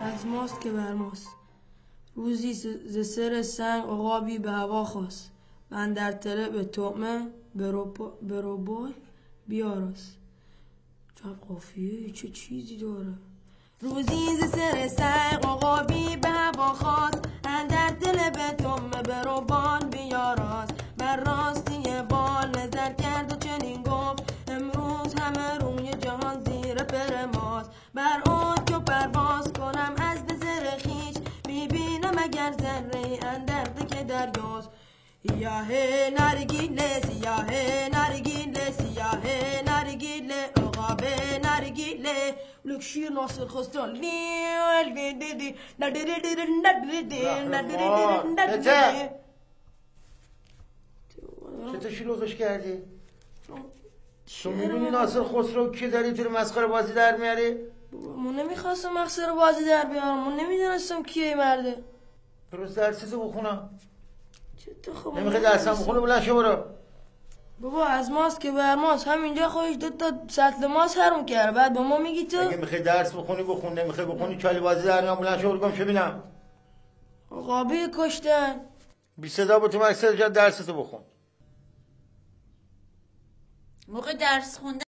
از ماست که بر ماست. روزی ز سر سنگ عقابی به هوا خواست. من در تله به طعمه برو بیاراست. جب قافیه چه چیزی داره. روزی ز سر سنگ عقابی به هوا خواست. من در تله به طعمه برو بیاراست. بر راستی بال نظر کرد و چنین گفت امروز همه روی جهان زیر پر ماست. بر اون که پرواز کنم از به زر خویش میبینم اگر ذره اندرده که دریاست. سیاه نرگیله سیاه نرگیله سیاه نرگیله عقاب نرگیله لک شیر ناصر خسرو چطور شلوغش کردی؟ تو میبینی ناصر خسرو که داری تو مسخره بازی در میاری؟ من نمیخواستم مسخره بازی در بیارم. من نمیدونستم کیه مرده. بروز درستو بخونم. چطور خب نمیخوای درسم بخونه بلند شو برو. بابا از ماست که بر ماست. همینجا خودش 2 تا سطل ماست حروم کرد. بعد به ما میگی تو اگه میخوای درس بخونی بخون، نمیخوای بخونی چالی بازی در میام. بلند شو برو گم شو ببینم. عقابی کشتن. بی صدا با تو مکسر جا درستو بخون. موقع درس خوندن